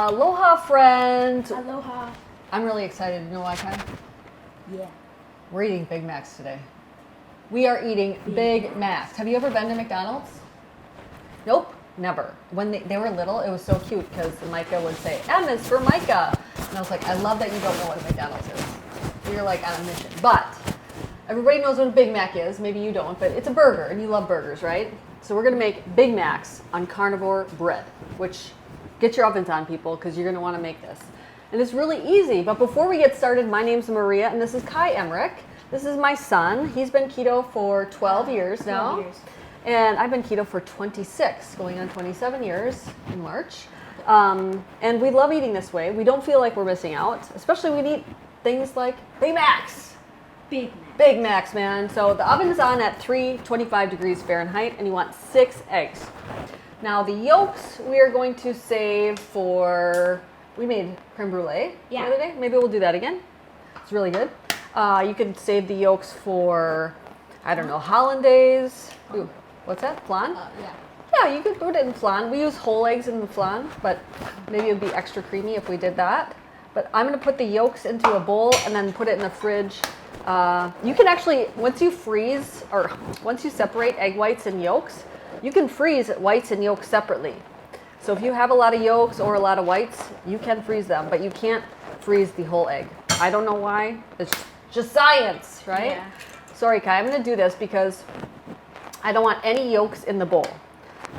Aloha, friend. Aloha. I'm really excited. You know why, Kai? Yeah. We're eating Big Macs today. We are eating Big Macs. Have you ever been to McDonald's? Nope, never. When they were little, it was so cute because Micah would say, M is for Micah. And I was like, I love that you don't know what a McDonald's is. You're like on a mission. But everybody knows what a Big Mac is. Maybe you don't, but it's a burger and you love burgers, right? So we're going to make Big Macs on carnivore bread, which get your ovens on, people, because you're going to want to make this. And it's really easy. But before we get started, my name's Maria, and this is Kai Emmerich. This is my son. He's been keto for 12 years now. 12 years. And I've been keto for 26, going on 27 years in March. And we love eating this way. We don't feel like we're missing out, especially when we eat things like Big Macs. Big Mac. Big Macs, man. So the oven is on at 325 degrees Fahrenheit, and you want 6 eggs. Now the yolks we are going to save for, we made creme brulee the other day. Maybe we'll do that again. It's really good. You can save the yolks for, I don't know, hollandaise. Ooh, what's that? Flan? Yeah, you could put it in flan. We use whole eggs in the flan, but maybe it would be extra creamy if we did that. But I'm going to put the yolks into a bowl and then put it in the fridge. You can actually, once you freeze, or once you separate egg whites and yolks, you can freeze whites and yolks separately. So if you have a lot of yolks or a lot of whites, you can freeze them, but you can't freeze the whole egg. I don't know why. It's just science, right? Yeah. Sorry, Kai, I'm going to do this because I don't want any yolks in the bowl.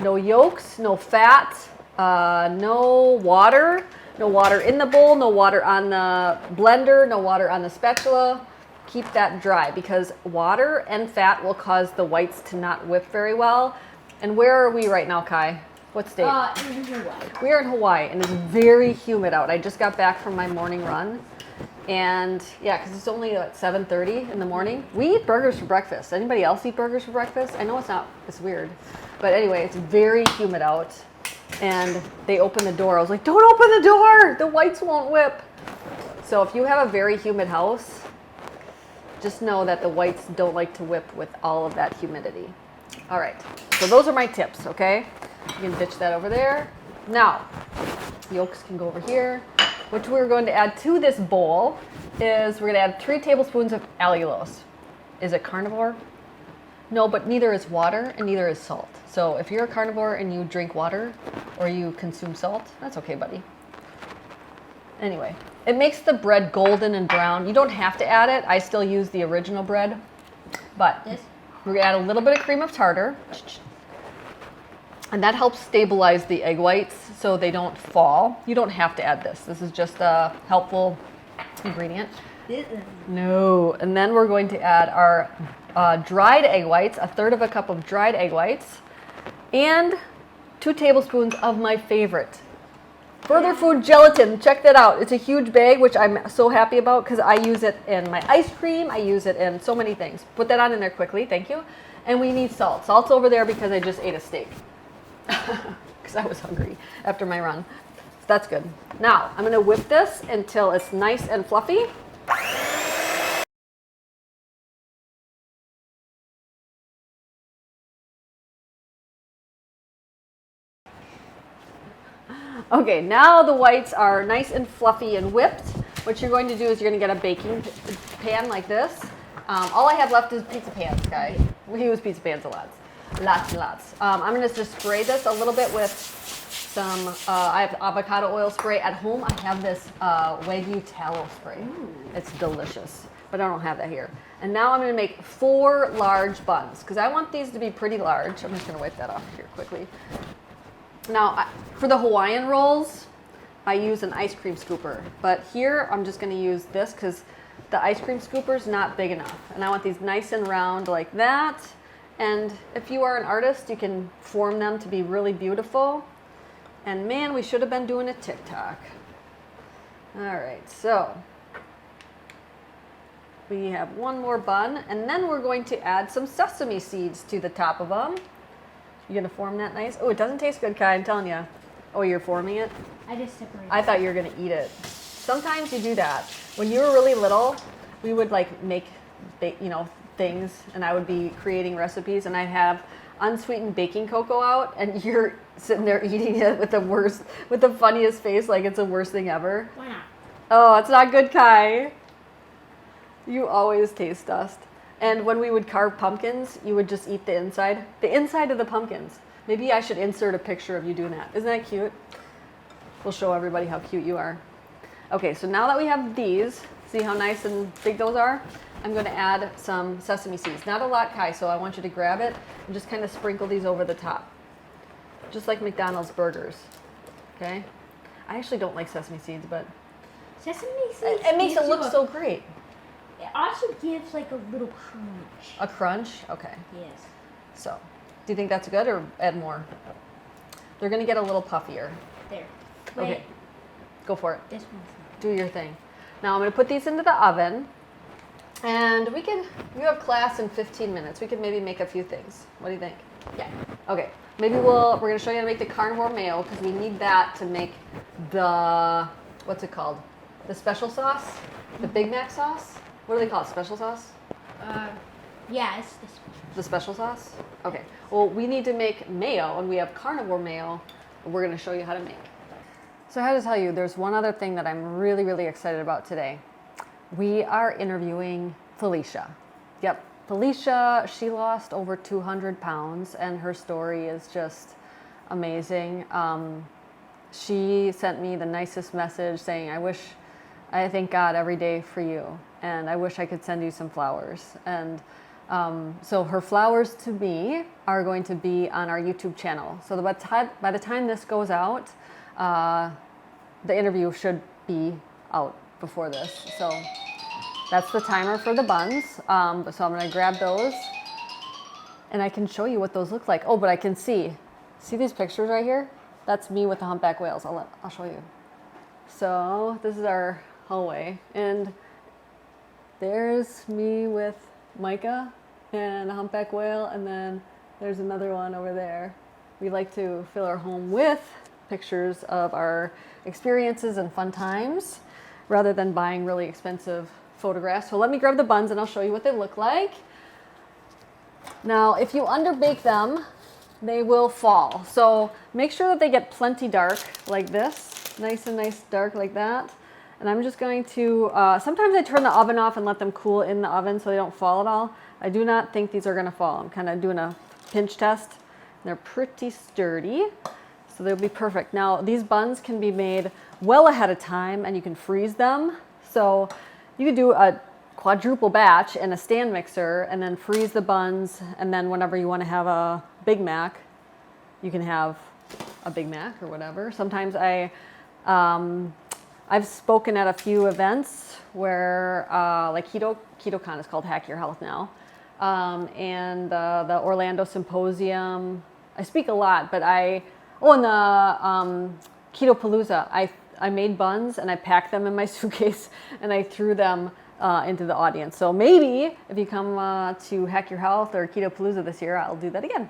No yolks, no fat, no water. No water in the bowl, no water on the blender, no water on the spatula. Keep that dry because water and fat will cause the whites to not whip very well. And where are we right now, Kai? What state? In Hawaii. We are in Hawaii, and it's very humid out. I just got back from my morning run. And yeah, because it's only at 7:30 in the morning. We eat burgers for breakfast. Anybody else eat burgers for breakfast? I know it's weird. But anyway, it's very humid out. And they opened the door. I was like, don't open the door! The whites won't whip. So if you have a very humid house, just know that the whites don't like to whip with all of that humidity. All right, so those are my tips, okay? You can ditch that over there. Now, yolks can go over here. What we're going to add to this bowl is we're going to add 3 tablespoons of allulose. Is it carnivore? No, but neither is water and neither is salt. So if you're a carnivore and you drink water or you consume salt, that's okay, buddy. Anyway, it makes the bread golden and brown. You don't have to add it. I still use the original bread. But we're going to add a little bit of cream of tartar. And that helps stabilize the egg whites so they don't fall. You don't have to add this. This is just a helpful ingredient. No. And then we're going to add our dried egg whites, 1/3 of a cup of dried egg whites, and 2 tablespoons of my favorite, Further Food gelatin. Check that out. It's a huge bag, which I'm so happy about because I use it in my ice cream. I use it in so many things. Put that on in there quickly. Thank you. And we need salt. Salt's over there because I just ate a steak because I was hungry after my run. So that's good. Now, I'm going to whip this until it's nice and fluffy. Okay, now the whites are nice and fluffy and whipped. What you're going to do is you're going to get a baking pan like this. All I have left is pizza pans, guys. We use pizza pans a lot. Lots and lots. I'm going to just spray this a little bit with some, I have avocado oil spray. At home, I have this Wagyu tallow spray. It's delicious, but I don't have that here. And now I'm going to make 4 large buns because I want these to be pretty large. I'm just going to wipe that off here quickly. Now, for the Hawaiian rolls, I use an ice cream scooper. But here, I'm just going to use this because the ice cream scooper is not big enough. And I want these nice and round like that. And if you are an artist, you can form them to be really beautiful. And man, we should have been doing a TikTok. All right, so we have 1 more bun. And then we're going to add some sesame seeds to the top of them. You're going to form that nice? Oh, it doesn't taste good, Kai, I'm telling you. Oh, you're forming it? I just separated. I thought you were going to eat it. Sometimes you do that. When you were really little, we would like make, things, and I would be creating recipes, and I'd have unsweetened baking cocoa out, and you're sitting there eating it with the funniest face, like it's the worst thing ever. Why not? Oh, it's not good, Kai. You always taste dust. And when we would carve pumpkins, you would just eat the inside of the pumpkins. Maybe I should insert a picture of you doing that. Isn't that cute? We'll show everybody how cute you are. Okay, so now that we have these, see how nice and big those are? I'm going to add some sesame seeds. Not a lot, Kai, so I want you to grab it and just kind of sprinkle these over the top. Just like McDonald's burgers. Okay? I actually don't like sesame seeds, but Sesame seeds. it makes gives it look you a- so great. It also gives like a little crunch. A crunch? Okay. Yes. So, do you think that's good or add more? They're going to get a little puffier. There. Wait. Okay. Go for it. This one's not. Do your thing. Now I'm going to put these into the oven. And you have class in 15 minutes. We could maybe make a few things. What do you think? Yeah. Okay. Maybe we're going to show you how to make the carnivore mayo because we need that to make the, what's it called? The special sauce? The Big Mac sauce? What do they call it? Special sauce? Yeah, it's this one. The special sauce? Okay. Well, we need to make mayo, and we have carnivore mayo. We're going to show you how to make. So I have to tell you, there's one other thing that I'm really, really excited about today. We are interviewing Felicia. Yep, Felicia, she lost over 200 pounds, and her story is just amazing. She sent me the nicest message saying, I thank God every day for you, and I wish I could send you some flowers. And so her flowers to me are going to be on our YouTube channel. So by the time this goes out, the interview should be out before this. So that's the timer for the buns. So I'm going to grab those, and I can show you what those look like. Oh, but I can see these pictures right here? That's me with the humpback whales. I'll show you. So this is our hallway, and there's me with Micah and a humpback whale, and then there's another one over there. We like to fill our home with pictures of our experiences and fun times rather than buying really expensive photographs. So let me grab the buns and I'll show you what they look like. Now, if you underbake them, they will fall. So make sure that they get plenty dark like this, nice and nice dark like that. And I'm just going to, sometimes I turn the oven off and let them cool in the oven so they don't fall at all. I do not think these are gonna fall. I'm kind of doing a pinch test. They're pretty sturdy, so they'll be perfect. Now, these buns can be made well ahead of time and you can freeze them. So you could do a quadruple batch in a stand mixer and then freeze the buns, and then whenever you want to have a Big Mac, you can have a Big Mac or whatever. Sometimes I've spoken at a few events where like KetoCon is called Hack Your Health now, and the Orlando Symposium. I speak a lot, but in the Ketopalooza, I made buns and I packed them in my suitcase and I threw them into the audience. So maybe if you come to Hack Your Health or Ketopalooza this year, I'll do that again.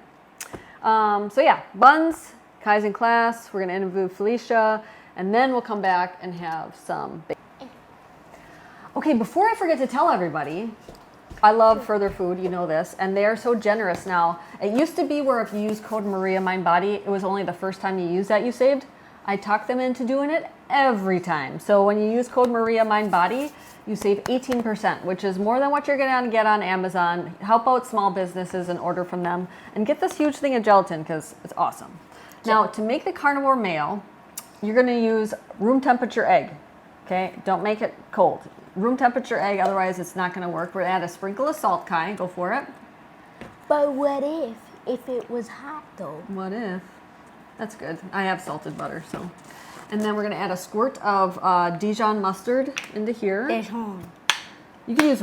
So yeah, buns, Kai's in class, we're gonna interview Felicia, and then we'll come back and have some. Okay, before I forget to tell everybody, I love Further Food, you know this, and they are so generous now. It used to be where if you use code Maria MindBody, it was only the first time you used that you saved. I talked them into doing it every time. So when you use code Maria MindBody, you save 18%, which is more than what you're gonna get on Amazon. Help out small businesses and order from them, and get this huge thing of gelatin because it's awesome. Now, to make the carnivore mayo, you're gonna use room temperature egg, okay? Don't make it cold. Room temperature egg, otherwise it's not gonna work. We're gonna add a sprinkle of salt, Kai, go for it. But what if it was hot though? What if? That's good. I have salted butter, so. And then we're gonna add a squirt of Dijon mustard into here. Dijon. You can use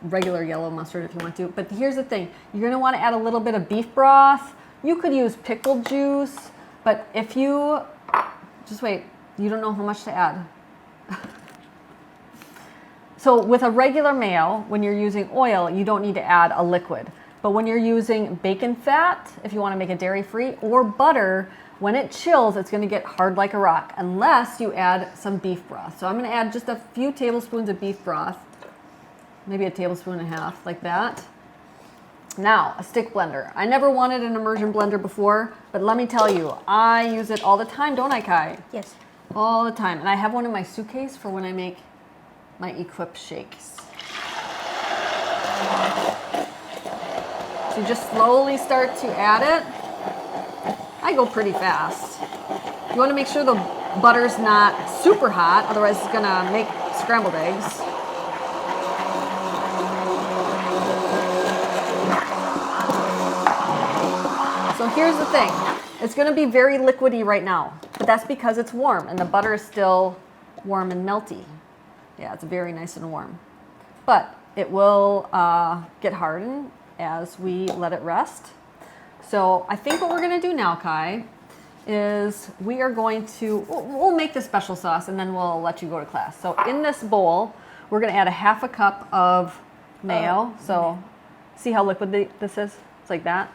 regular yellow mustard if you want to, but here's the thing. You're gonna wanna add a little bit of beef broth. You could use pickle juice, but if you, just wait, you don't know how much to add. So with a regular mayo, when you're using oil, you don't need to add a liquid. But when you're using bacon fat, if you want to make it dairy-free, or butter, when it chills, it's going to get hard like a rock, unless you add some beef broth. So I'm going to add just a few tablespoons of beef broth, maybe a tablespoon and a half, like that. Now, a stick blender. I never wanted an immersion blender before, but let me tell you, I use it all the time, don't I, Kai? Yes. All the time. And I have one in my suitcase for when I make my Equip shakes. So you just slowly start to add it. I go pretty fast. You want to make sure the butter's not super hot, otherwise it's gonna make scrambled eggs. So here's the thing. It's gonna be very liquidy right now, but that's because it's warm and the butter is still warm and melty. Yeah, it's very nice and warm. But it will get hardened as we let it rest. So I think what we're gonna do now, Kai, is we are going to, we'll make the special sauce and then we'll let you go to class. So in this bowl, we're gonna add a half a cup of mayo. So see how liquid this is? It's like that.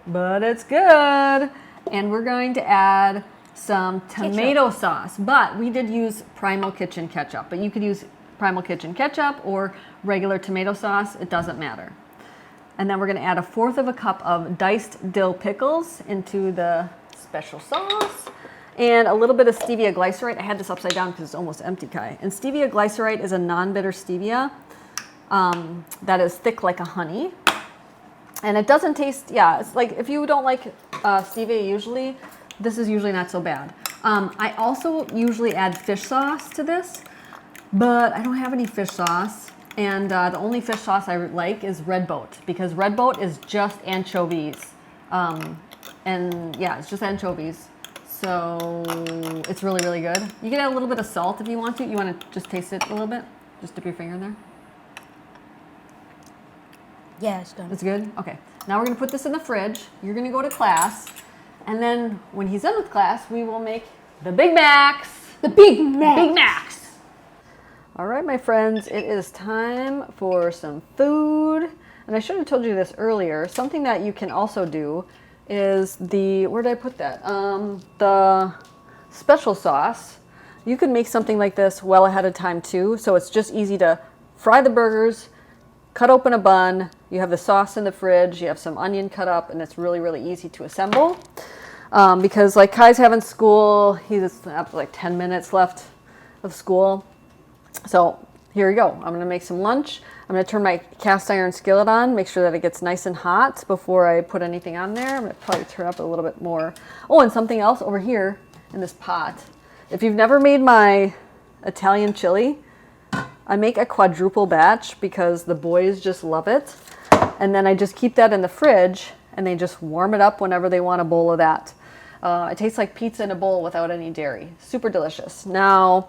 But it's good. And we're going to add some tomato sauce. But we did use Primal Kitchen ketchup. But you could use Primal Kitchen ketchup or regular tomato sauce. It doesn't matter. And then we're going to add 1/4 cup of diced dill pickles into the special sauce. And a little bit of stevia glycerite. I had this upside down because it's almost empty, Kai. And stevia glycerite is a non-bitter stevia that is thick like a honey. And it doesn't taste, yeah, it's like if you don't like stevia usually, this is usually not so bad. I also usually add fish sauce to this, but I don't have any fish sauce. And the only fish sauce I like is Red Boat, because Red Boat is just anchovies. And yeah, it's just anchovies. So it's really, really good. You can add a little bit of salt if you want to. You want to just taste it a little bit? Just dip your finger in there. Yeah, it's done. It's good? Okay. Now we're going to put this in the fridge. You're going to go to class. And then when he's done with class, we will make the Big Macs. The Big Macs. Big Macs. All right, my friends, it is time for some food. And I should have told you this earlier. Something that you can also do is where did I put that? The special sauce. You can make something like this well ahead of time too. So it's just easy to fry the burgers, cut open a bun. You have the sauce in the fridge. You have some onion cut up, and it's really, really easy to assemble. Because like Kai's having school, he's up like 10 minutes left of school. So here we go. I'm going to make some lunch. I'm going to turn my cast iron skillet on, make sure that it gets nice and hot before I put anything on there. I'm going to probably turn up a little bit more. Oh, and something else over here in this pot. If you've never made my Italian chili, I make a quadruple batch because the boys just love it. And then I just keep that in the fridge and they just warm it up whenever they want a bowl of that. It tastes like pizza in a bowl without any dairy. Super delicious. Now,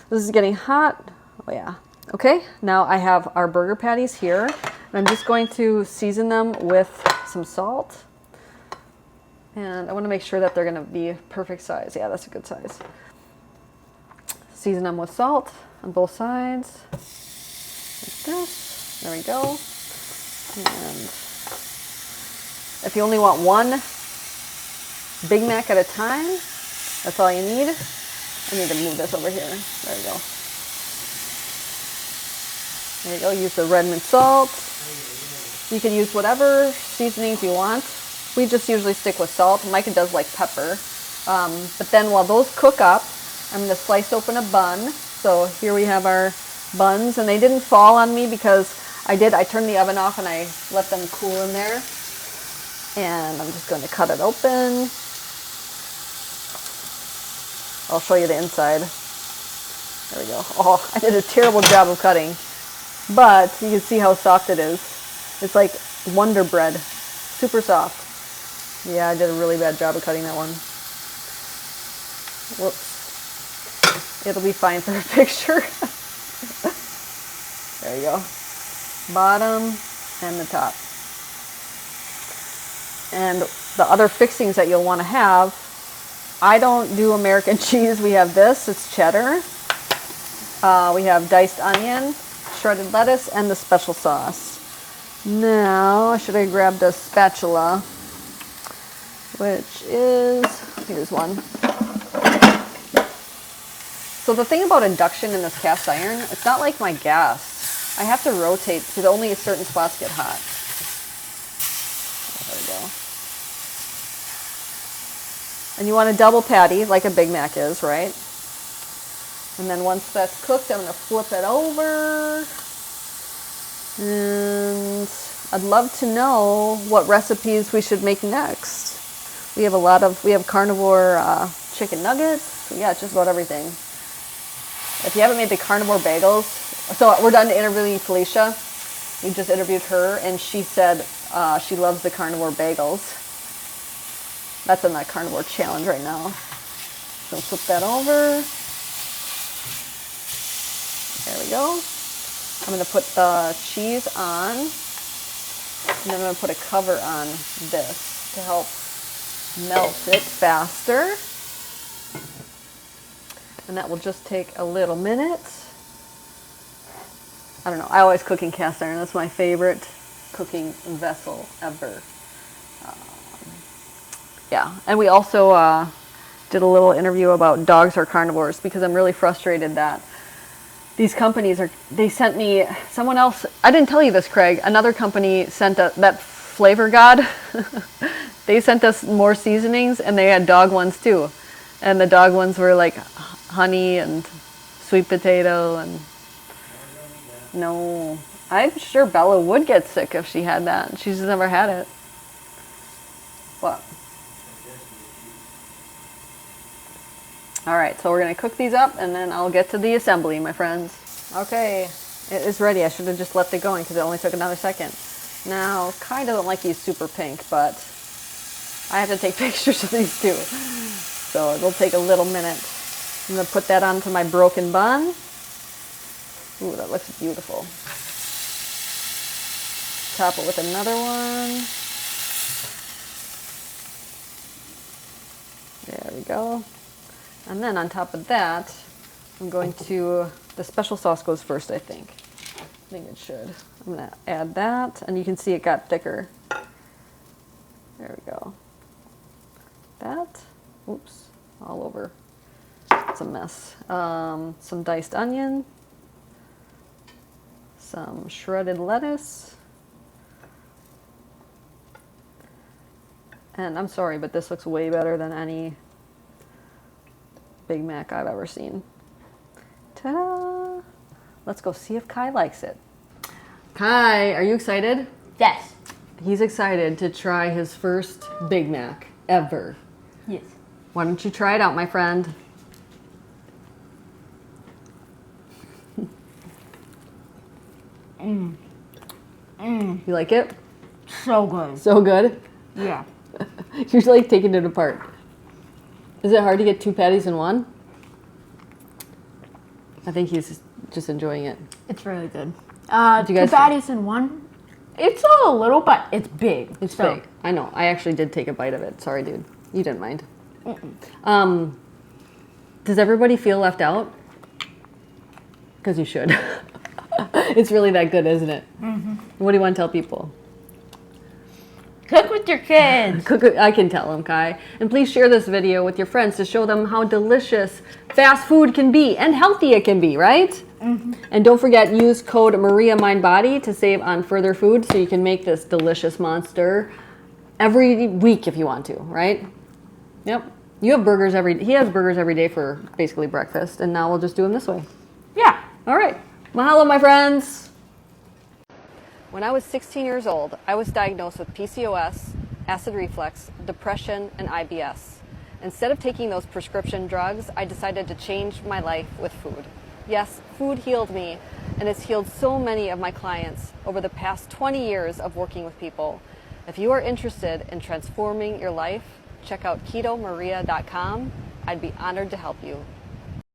this is getting hot. Oh yeah. Okay, now I have our burger patties here. And I'm just going to season them with some salt. And I want to make sure that they're going to be perfect size. Yeah, that's a good size. Season them with salt on both sides. Like this. There we go. And if you only want one Big Mac at a time, that's all you need. I need to move this over here. There we go. There you go. Use the red mint salt. You can use whatever seasonings you want. We just usually stick with salt. Micah does like pepper. But then while those cook up, I'm going to slice open a bun. So here we have our buns, and they didn't fall on me because I turned the oven off and I let them cool in there. And I'm just going to cut it open. I'll show you the inside. There we go. Oh, I did a terrible job of cutting. But you can see how soft it is. It's like Wonder Bread. Super soft. Yeah, I did a really bad job of cutting that one. Whoops. It'll be fine for a picture. There you go. Bottom and the top. And the other fixings that you'll want to have, I don't do American cheese. We have this. It's cheddar. We have diced onion, shredded lettuce, and the special sauce. Now, should I grab the spatula, which is, here's one. So the thing about induction in this cast iron, it's not like my gas. I have to rotate because only certain spots get hot. And you want a double patty like a Big Mac is, right? And then once that's cooked, I'm going to flip it over. And I'd love to know what recipes we should make next. We have carnivore chicken nuggets. So yeah, just about everything. If you haven't made the carnivore bagels, so we're done interviewing Felicia. We just interviewed her, and she said she loves the carnivore bagels. That's in that carnivore challenge right now. So flip that over. There we go. I'm going to put the cheese on, and then I'm going to put a cover on this to help melt it faster. And that will just take a little minute. I don't know, I always cook in cast iron. That's my favorite cooking vessel ever. Yeah, and we also did a little interview about dogs are carnivores, because I'm really frustrated that these companies they sent me, someone else, I didn't tell you this, Craig, another company sent that Flavor God, they sent us more seasonings, and they had dog ones too. And the dog ones were like honey and sweet potato, and no, I'm sure Bella would get sick if she had that. She's never had it. What? All right, so we're gonna cook these up, and then I'll get to the assembly, my friends. Okay, it is ready. I should have just left it going because it only took another second. Now, Kai doesn't like these super pink, but I have to take pictures of these too. So it'll take a little minute. I'm gonna put that onto my broken bun. Ooh, that looks beautiful. Top it with another one. There we go. And then on top of that, I'm going to, the special sauce goes first, I think. I think it should. I'm gonna add that, and you can see it got thicker. There we go. That, oops, all over. It's a mess. Some diced onion, some shredded lettuce, and I'm sorry, but this looks way better than any Big Mac I've ever seen. Ta-da! Let's go see if Kai likes it. Kai, are you excited? Yes. He's excited to try his first Big Mac ever. Yes. Why don't you try it out, my friend? You like it? So good. So good? Yeah. You're like taking it apart. Is it hard to get two patties in one? I think he's just enjoying it. It's really good. you guys- Two patties in one. It's a little, but it's big. It's so. big. I know. I actually did take a bite of it. Sorry, dude. You didn't mind. Does everybody feel left out? Because you should. It's really that good, isn't it? Mm-hmm. What do you want to tell people? Cook with your kids. I can tell them, Kai. And please share this video with your friends to show them how delicious fast food can be and healthy it can be, right? Mm-hmm. And don't forget, use code MariaMindBody to save on further food so you can make this delicious monster every week if you want to, right? Yep. He has burgers every day for basically breakfast, and now we'll just do them this way. Yeah. All right. Mahalo, my friends. When I was 16 years old, I was diagnosed with PCOS, acid reflux, depression, and IBS. Instead of taking those prescription drugs, I decided to change my life with food. Yes, food healed me, and it's healed so many of my clients over the past 20 years of working with people. If you are interested in transforming your life, check out KetoMaria.com. I'd be honored to help you.